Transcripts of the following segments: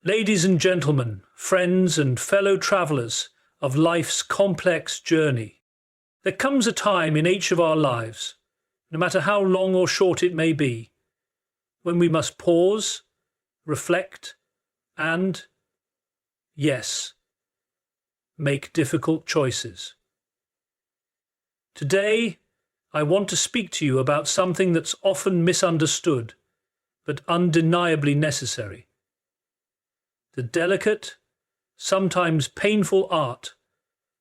Ladies and gentlemen, friends and fellow travelers of life's complex journey, there comes a time in each of our lives, no matter how long or short it may be, when we must pause, reflect, and, yes, make difficult choices. Today, I want to speak to you about something that's often misunderstood, but undeniably necessary. The delicate, sometimes painful art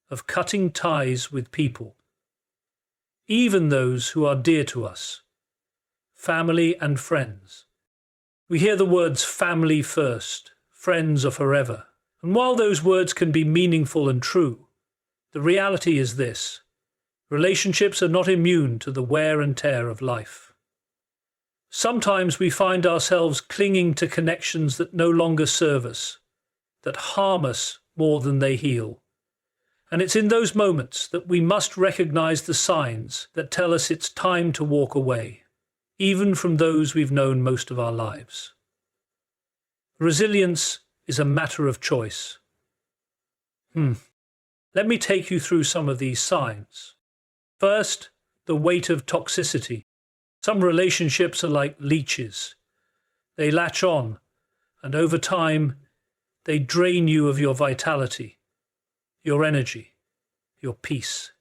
of cutting ties with people, even those who are dear to us, family and friends. We hear the words family first, friends are forever, and while those words can be meaningful and true, the reality is this: relationships are not immune to the wear and tear of life. Sometimes we find ourselves clinging to connections that no longer serve us, that harm us more than they heal. And it's in those moments that we must recognize the signs that tell us it's time to walk away, even from those we've known most of our lives. Resilience is a matter of choice. Let me take you through some of these signs. First, the weight of toxicity. Some relationships are like leeches. They latch on, and over time, they drain you of your vitality, your energy, your peace.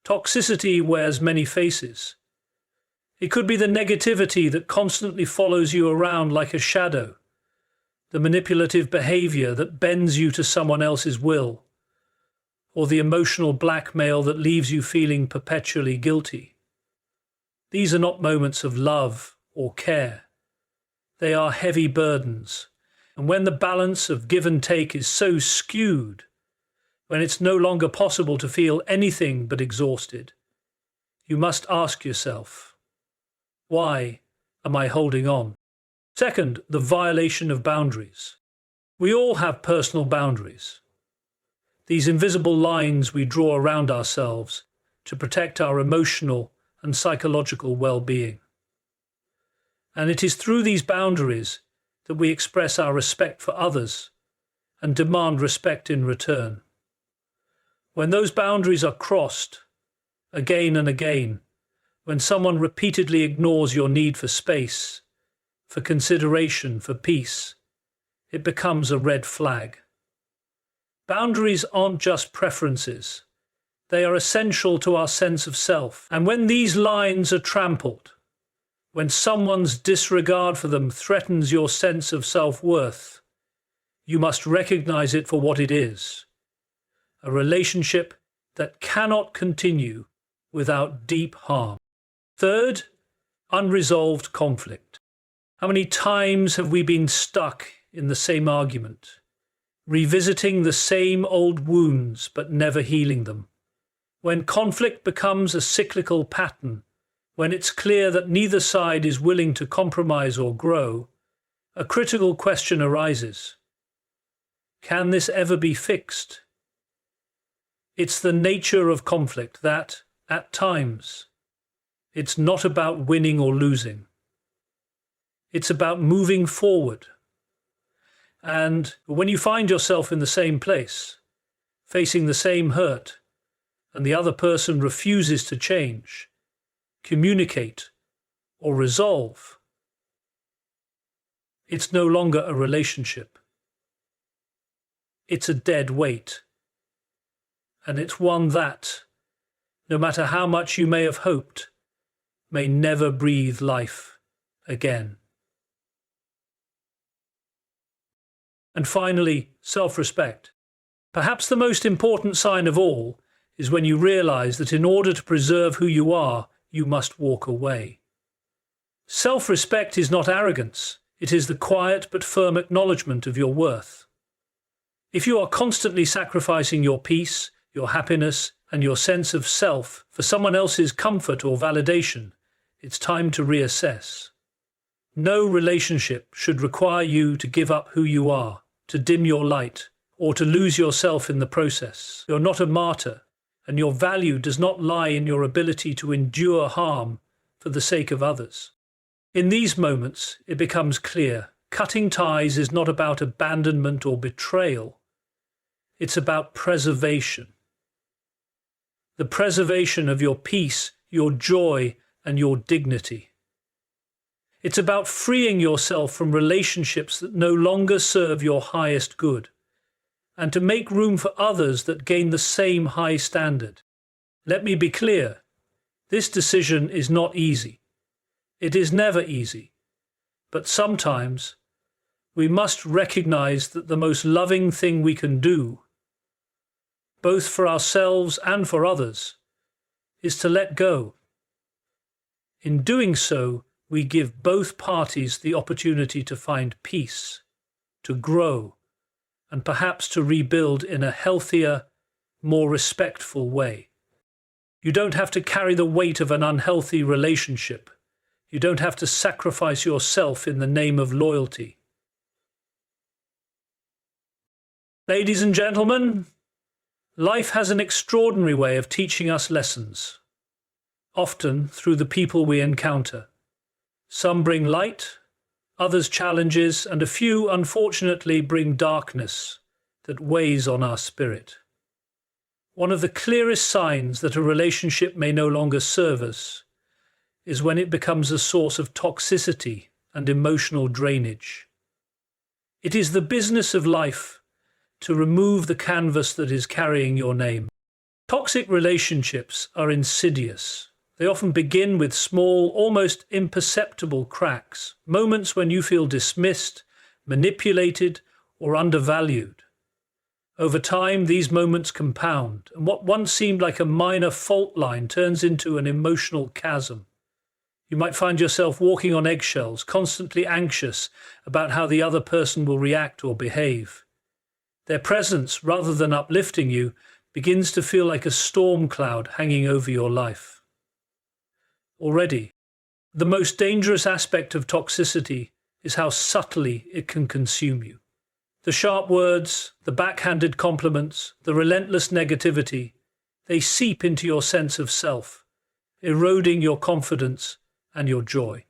Toxicity wears many faces. It could be the negativity that constantly follows you around like a shadow, the manipulative behavior that bends you to someone else's will, or the emotional blackmail that leaves you feeling perpetually guilty. These are not moments of love or care. They are heavy burdens. And when the balance of give and take is so skewed, when it's no longer possible to feel anything but exhausted, you must ask yourself, why am I holding on? Second, the violation of boundaries. We all have personal boundaries. These invisible lines we draw around ourselves to protect our emotional and psychological well-being. And it is through these boundaries that we express our respect for others and demand respect in return. When those boundaries are crossed again and again, when someone repeatedly ignores your need for space, for consideration, for peace, it becomes a red flag. Boundaries aren't just preferences. They are essential to our sense of self. And when these lines are trampled, when someone's disregard for them threatens your sense of self-worth, you must recognize it for what it is: a relationship that cannot continue without deep harm. Third, unresolved conflict. How many times have we been stuck in the same argument, revisiting the same old wounds but never healing them? When conflict becomes a cyclical pattern, when it's clear that neither side is willing to compromise or grow, a critical question arises. Can this ever be fixed? It's the nature of conflict that, at times, it's not about winning or losing. It's about moving forward. And when you find yourself in the same place, facing the same hurt, and the other person refuses to change, communicate, or resolve, it's no longer a relationship. It's a dead weight. And it's one that, no matter how much you may have hoped, may never breathe life again. And finally, self-respect. Perhaps the most important sign of all is when you realize that in order to preserve who you are, you must walk away. Self-respect is not arrogance. It is the quiet but firm acknowledgement of your worth. If you are constantly sacrificing your peace, your happiness, and your sense of self for someone else's comfort or validation, it's time to reassess. No relationship should require you to give up who you are, to dim your light, or to lose yourself in the process. You're not a martyr, and your value does not lie in your ability to endure harm for the sake of others. In these moments, it becomes clear Cutting ties is not about abandonment or betrayal. It's about preservation. The preservation of your peace, your joy, and your dignity. It's about freeing yourself from relationships that no longer serve your highest good, and to make room for others that gain the same high standard. Let me be clear, this decision is not easy. It is never easy, but sometimes we must recognize that the most loving thing we can do, both for ourselves and for others, is to let go. In doing so, we give both parties the opportunity to find peace, to grow, and perhaps to rebuild in a healthier, more respectful way. You don't have to carry the weight of an unhealthy relationship. You don't have to sacrifice yourself in the name of loyalty. Ladies and gentlemen, life has an extraordinary way of teaching us lessons, often through the people we encounter. Some bring light, others challenges, and a few, unfortunately, bring darkness that weighs on our spirit. One of the clearest signs that a relationship may no longer serve us is when it becomes a source of toxicity and emotional drainage. It is the business of life to remove the canvas that is carrying your name. Toxic relationships are insidious. They often begin with small, almost imperceptible cracks, moments when you feel dismissed, manipulated, or undervalued. Over time, these moments compound, and what once seemed like a minor fault line turns into an emotional chasm. You might find yourself walking on eggshells, constantly anxious about how the other person will react or behave. Their presence, rather than uplifting you, begins to feel like a storm cloud hanging over your life. Already, the most dangerous aspect of toxicity is how subtly it can consume you. The sharp words, the backhanded compliments, the relentless negativity, they seep into your sense of self, eroding your confidence and your joy.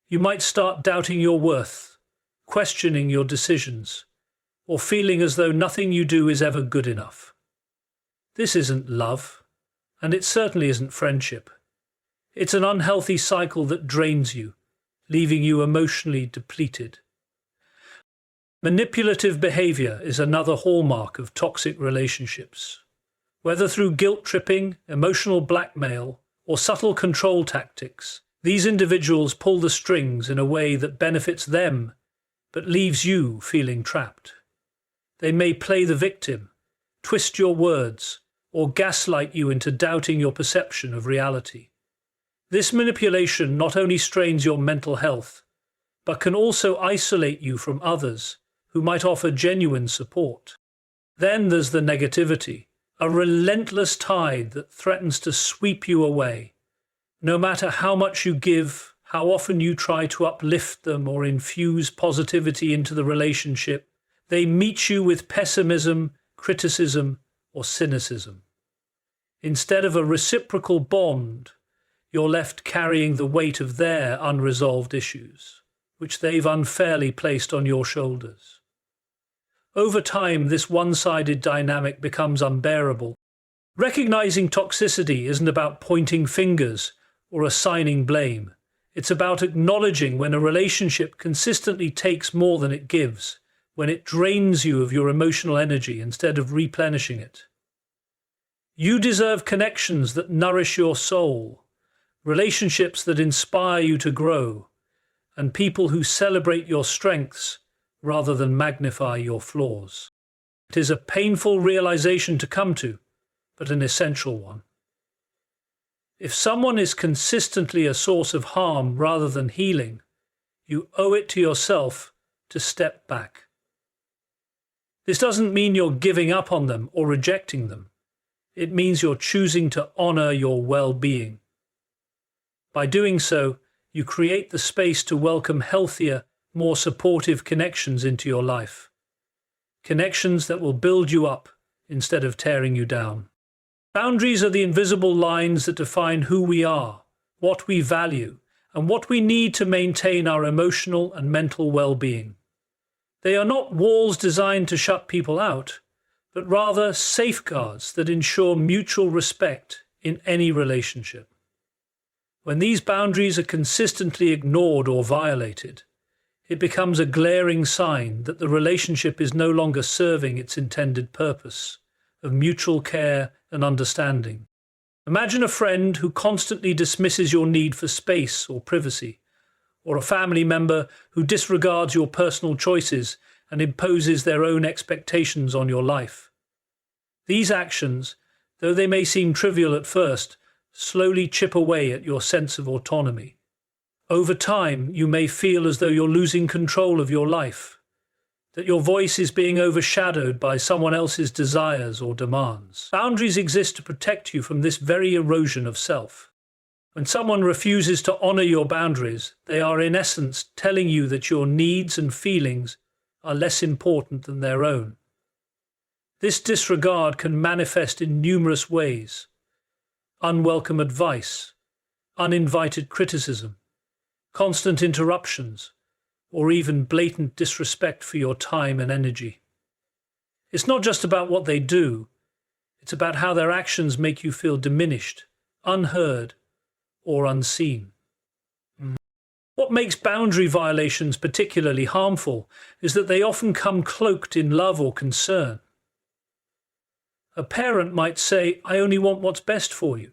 You might start doubting your worth, questioning your decisions, or feeling as though nothing you do is ever good enough. This isn't love, and it certainly isn't friendship. It's an unhealthy cycle that drains you, leaving you emotionally depleted. Manipulative behavior is another hallmark of toxic relationships. Whether through guilt-tripping, emotional blackmail, or subtle control tactics, these individuals pull the strings in a way that benefits them, but leaves you feeling trapped. They may play the victim, twist your words, or gaslight you into doubting your perception of reality. This manipulation not only strains your mental health, but can also isolate you from others who might offer genuine support. Then there's the negativity, a relentless tide that threatens to sweep you away. No matter how much you give, how often you try to uplift them or infuse positivity into the relationship, they meet you with pessimism, criticism, or cynicism. Instead of a reciprocal bond, you're left carrying the weight of their unresolved issues, which they've unfairly placed on your shoulders. Over time, this one-sided dynamic becomes unbearable. Recognizing toxicity isn't about pointing fingers or assigning blame. It's about acknowledging when a relationship consistently takes more than it gives, when it drains you of your emotional energy instead of replenishing it. You deserve connections that nourish your soul, relationships that inspire you to grow, and people who celebrate your strengths rather than magnify your flaws. It is a painful realization to come to, but an essential one. If someone is consistently a source of harm rather than healing, you owe it to yourself to step back. This doesn't mean you're giving up on them or rejecting them. It means you're choosing to honor your well-being. By doing so, you create the space to welcome healthier, more supportive connections into your life. Connections that will build you up instead of tearing you down. Boundaries are the invisible lines that define who we are, what we value, and what we need to maintain our emotional and mental well-being. They are not walls designed to shut people out, but rather safeguards that ensure mutual respect in any relationship. When these boundaries are consistently ignored or violated, it becomes a glaring sign that the relationship is no longer serving its intended purpose of mutual care and understanding. Imagine a friend who constantly dismisses your need for space or privacy, or a family member who disregards your personal choices and imposes their own expectations on your life. These actions, though they may seem trivial at first, slowly chip away at your sense of autonomy. Over time, you may feel as though you're losing control of your life, that your voice is being overshadowed by someone else's desires or demands. Boundaries exist to protect you from this very erosion of self. When someone refuses to honor your boundaries, they are in essence telling you that your needs and feelings are less important than their own. This disregard can manifest in numerous ways: unwelcome advice, uninvited criticism, constant interruptions, or even blatant disrespect for your time and energy. It's not just about what they do, it's about how their actions make you feel diminished, unheard, or unseen. What makes boundary violations particularly harmful is that they often come cloaked in love or concern. A parent might say, "I only want what's best for you,"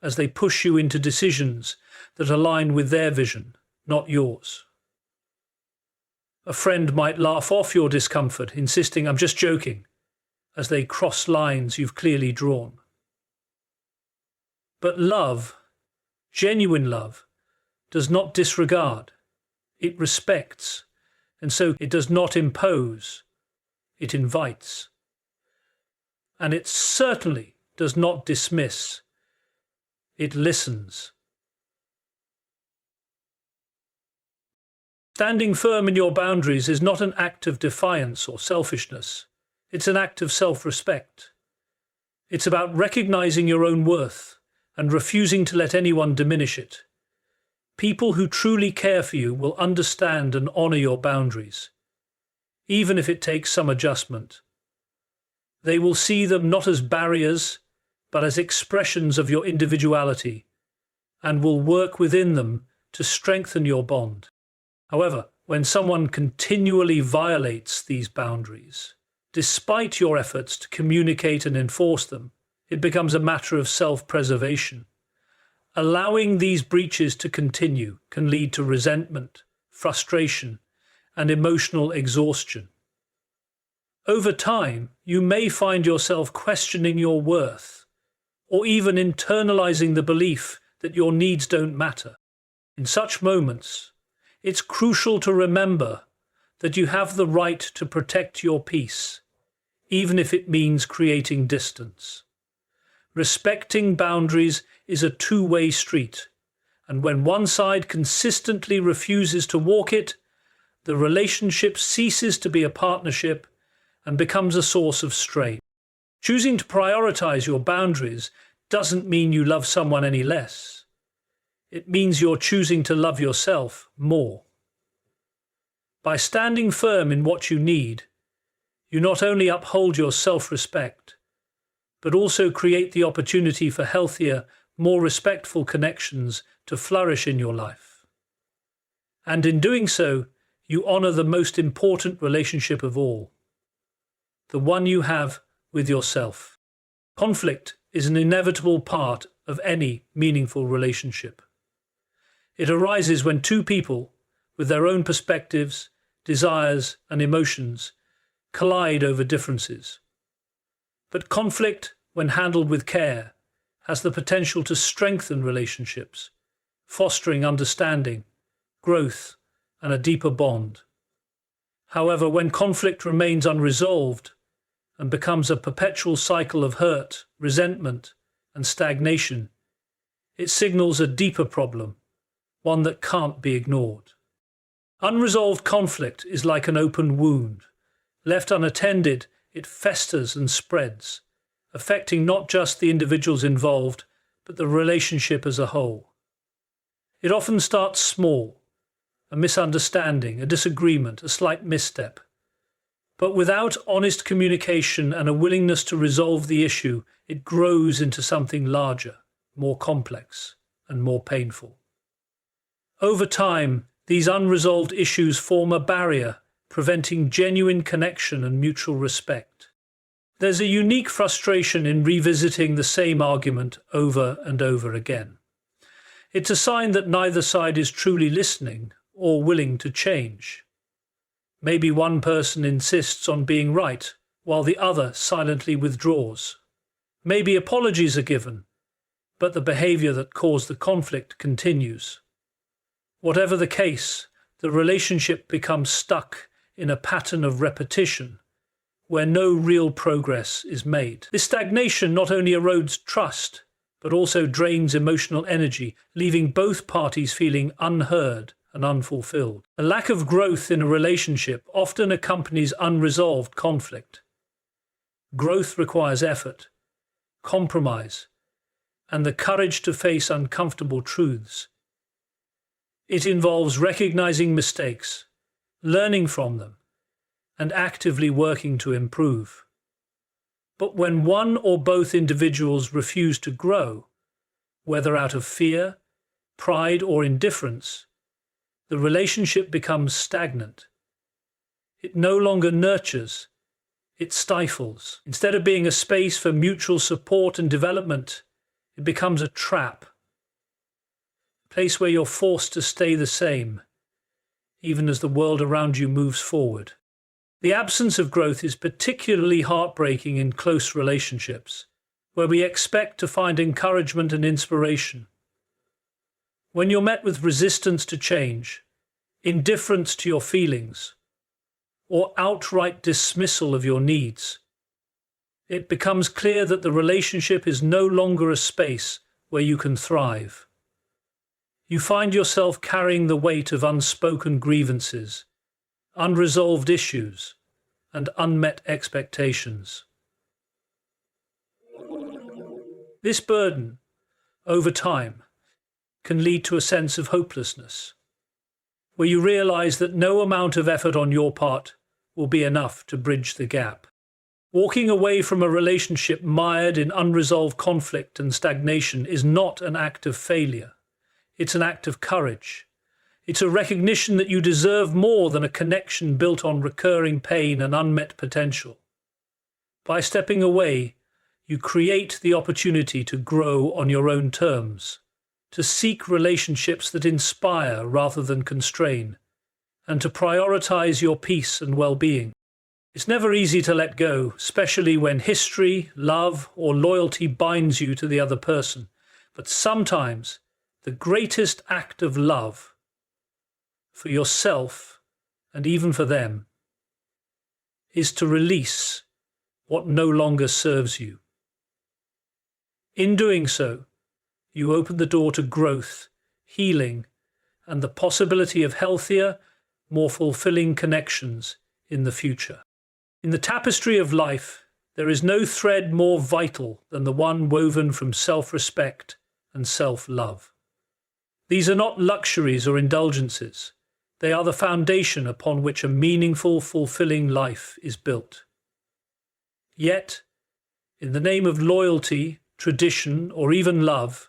as they push you into decisions that align with their vision, not yours. A friend might laugh off your discomfort, insisting, "I'm just joking," as they cross lines you've clearly drawn. But love, genuine love, does not disregard. It respects, and so it does not impose. It invites. And it certainly does not dismiss. It listens. Standing firm in your boundaries is not an act of defiance or selfishness. It's an act of self-respect. It's about recognizing your own worth and refusing to let anyone diminish it. People who truly care for you will understand and honor your boundaries, even if it takes some adjustment. They will see them not as barriers, but as expressions of your individuality, and will work within them to strengthen your bond. However, when someone continually violates these boundaries, despite your efforts to communicate and enforce them, it becomes a matter of self-preservation. Allowing these breaches to continue can lead to resentment, frustration, and emotional exhaustion. Over time, you may find yourself questioning your worth, or even internalizing the belief that your needs don't matter. In such moments, it's crucial to remember that you have the right to protect your peace, even if it means creating distance. Respecting boundaries is a two-way street, and when one side consistently refuses to walk it, the relationship ceases to be a partnership and becomes a source of strain. Choosing to prioritize your boundaries doesn't mean you love someone any less. It means you're choosing to love yourself more. By standing firm in what you need, you not only uphold your self-respect, but also create the opportunity for healthier, more respectful connections to flourish in your life. And in doing so, you honor the most important relationship of all, the one you have with yourself. Conflict is an inevitable part of any meaningful relationship. It arises when two people, with their own perspectives, desires, and emotions, collide over differences. But conflict, when handled with care, has the potential to strengthen relationships, fostering understanding, growth, and a deeper bond. However, when conflict remains unresolved and becomes a perpetual cycle of hurt, resentment, and stagnation, it signals a deeper problem, one that can't be ignored. Unresolved conflict is like an open wound. Left unattended, it festers and spreads, affecting not just the individuals involved, but the relationship as a whole. It often starts small, a misunderstanding, a disagreement, a slight misstep. But without honest communication and a willingness to resolve the issue, it grows into something larger, more complex, and more painful. Over time, these unresolved issues form a barrier, preventing genuine connection and mutual respect. There's a unique frustration in revisiting the same argument over and over again. It's a sign that neither side is truly listening or willing to change. Maybe one person insists on being right, while the other silently withdraws. Maybe apologies are given, but the behavior that caused the conflict continues. Whatever the case, the relationship becomes stuck in a pattern of repetition where no real progress is made. This stagnation not only erodes trust, but also drains emotional energy, leaving both parties feeling unheard and unfulfilled. A lack of growth in a relationship often accompanies unresolved conflict. Growth requires effort, compromise, and the courage to face uncomfortable truths. It involves recognizing mistakes, learning from them, and actively working to improve. But when one or both individuals refuse to grow, whether out of fear, pride, or indifference, the relationship becomes stagnant. It no longer nurtures, it stifles. Instead of being a space for mutual support and development, it becomes a trap. A place where you're forced to stay the same, even as the world around you moves forward. The absence of growth is particularly heartbreaking in close relationships, where we expect to find encouragement and inspiration. When you're met with resistance to change, indifference to your feelings, or outright dismissal of your needs, it becomes clear that the relationship is no longer a space where you can thrive. You find yourself carrying the weight of unspoken grievances, unresolved issues, and unmet expectations. This burden, over time, can lead to a sense of hopelessness, where you realize that no amount of effort on your part will be enough to bridge the gap. Walking away from a relationship mired in unresolved conflict and stagnation is not an act of failure. It's an act of courage. It's a recognition that you deserve more than a connection built on recurring pain and unmet potential. By stepping away, you create the opportunity to grow on your own terms, to seek relationships that inspire rather than constrain, and to prioritize your peace and well-being. It's never easy to let go, especially when history, love, or loyalty binds you to the other person. But sometimes the greatest act of love for yourself and even for them is to release what no longer serves you. In doing so, you open the door to growth, healing, and the possibility of healthier, more fulfilling connections in the future. In the tapestry of life, there is no thread more vital than the one woven from self-respect and self-love. These are not luxuries or indulgences. They are the foundation upon which a meaningful, fulfilling life is built. Yet, in the name of loyalty, tradition, or even love,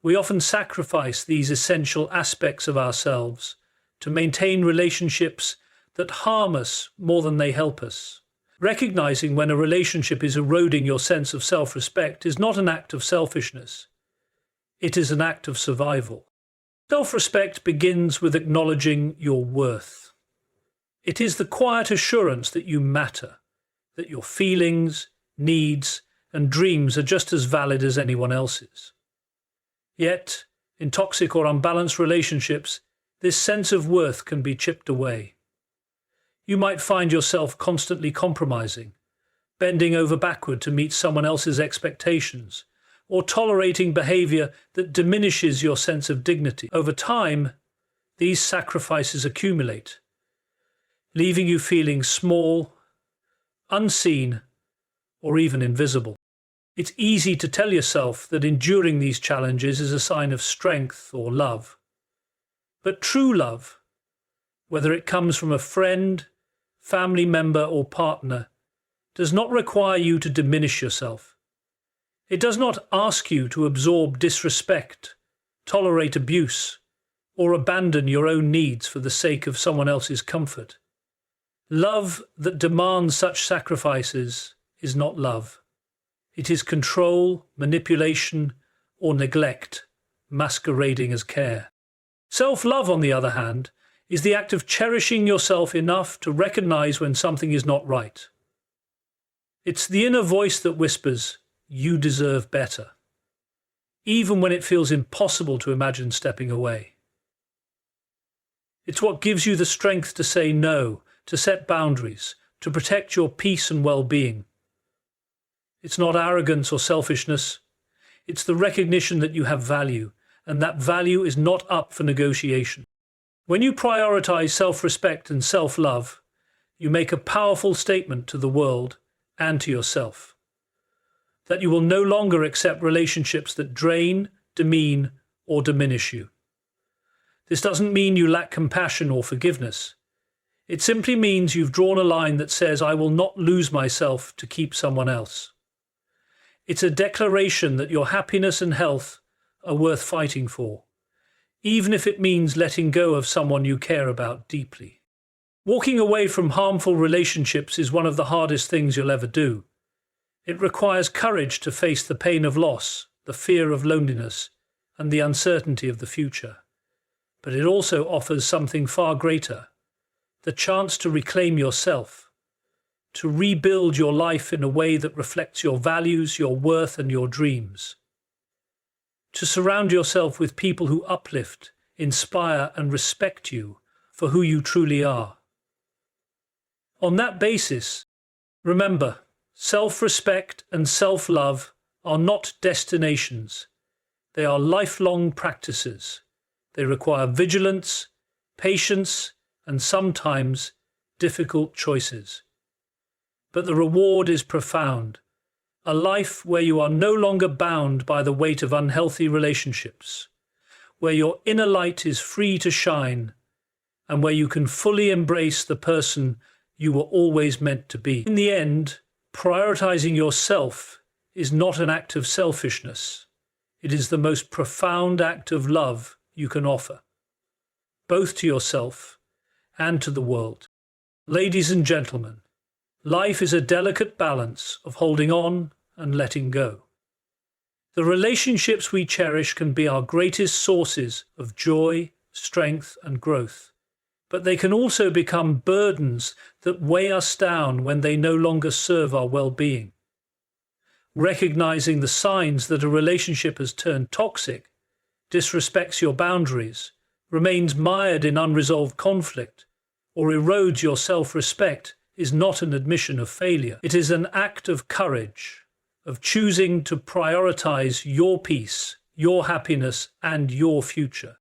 we often sacrifice these essential aspects of ourselves to maintain relationships that harm us more than they help us. Recognizing when a relationship is eroding your sense of self-respect is not an act of selfishness. It is an act of survival. Self-respect begins with acknowledging your worth. It is the quiet assurance that you matter, that your feelings, needs, and dreams are just as valid as anyone else's. Yet, in toxic or unbalanced relationships, this sense of worth can be chipped away. You might find yourself constantly compromising, bending over backward to meet someone else's expectations, or tolerating behavior that diminishes your sense of dignity. Over time, these sacrifices accumulate, leaving you feeling small, unseen, or even invisible. It's easy to tell yourself that enduring these challenges is a sign of strength or love, But true love, whether it comes from a friend, family member, or partner, does not require you to diminish yourself. It does not ask you to absorb disrespect, tolerate abuse, or abandon your own needs for the sake of someone else's comfort. Love that demands such sacrifices is not love. It is control, manipulation, or neglect, masquerading as care. Self-love, on the other hand, is the act of cherishing yourself enough to recognize when something is not right. It's the inner voice that whispers, "You deserve better," even when it feels impossible to imagine stepping away. It's what gives you the strength to say no, to set boundaries, to protect your peace and well-being. It's not arrogance or selfishness. It's the recognition that you have value, and that value is not up for negotiation. When you prioritize self-respect and self-love, you make a powerful statement to the world and to yourself, that you will no longer accept relationships that drain, demean, or diminish you. This doesn't mean you lack compassion or forgiveness. It simply means you've drawn a line that says, "I will not lose myself to keep someone else." It's a declaration that your happiness and health are worth fighting for, even if it means letting go of someone you care about deeply. Walking away from harmful relationships is one of the hardest things you'll ever do. It requires courage to face the pain of loss, the fear of loneliness, and the uncertainty of the future. But it also offers something far greater: the chance to reclaim yourself, to rebuild your life in a way that reflects your values, your worth, and your dreams. To surround yourself with people who uplift, inspire, and respect you for who you truly are. On that basis, remember, self-respect and self-love are not destinations. They are lifelong practices. They require vigilance, patience, and sometimes difficult choices. But the reward is profound: a life where you are no longer bound by the weight of unhealthy relationships, where your inner light is free to shine, and where you can fully embrace the person you were always meant to be. In the end, prioritizing yourself is not an act of selfishness. It is the most profound act of love you can offer, both to yourself and to the world. Ladies and gentlemen, life is a delicate balance of holding on and letting go. The relationships we cherish can be our greatest sources of joy, strength, and growth, but they can also become burdens that weigh us down when they no longer serve our well-being. Recognizing the signs that a relationship has turned toxic, disrespects your boundaries, remains mired in unresolved conflict, or erodes your self-respect is not an admission of failure. It is an act of courage, of choosing to prioritize your peace, your happiness, and your future.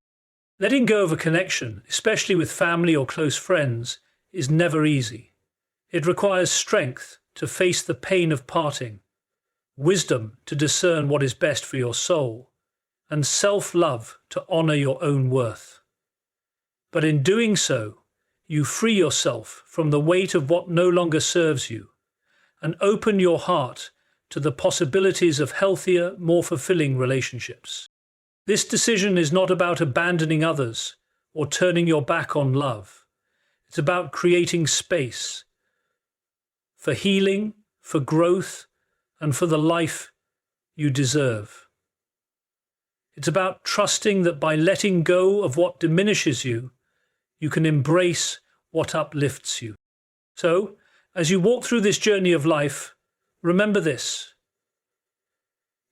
Letting go of a connection, especially with family or close friends, is never easy. It requires strength to face the pain of parting, wisdom to discern what is best for your soul, and self-love to honor your own worth. But in doing so, you free yourself from the weight of what no longer serves you, and open your heart to the possibilities of healthier, more fulfilling relationships. This decision is not about abandoning others or turning your back on love. It's about creating space for healing, for growth, and for the life you deserve. It's about trusting that by letting go of what diminishes you, you can embrace what uplifts you. So, as you walk through this journey of life, remember this: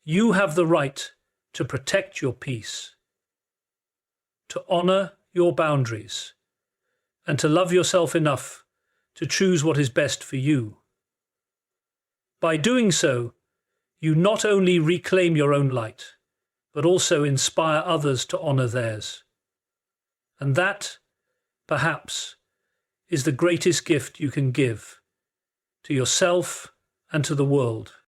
you have the right to protect your peace, to honor your boundaries, and to love yourself enough to choose what is best for you. By doing so, you not only reclaim your own light, but also inspire others to honor theirs. And that, perhaps, is the greatest gift you can give to yourself and to the world.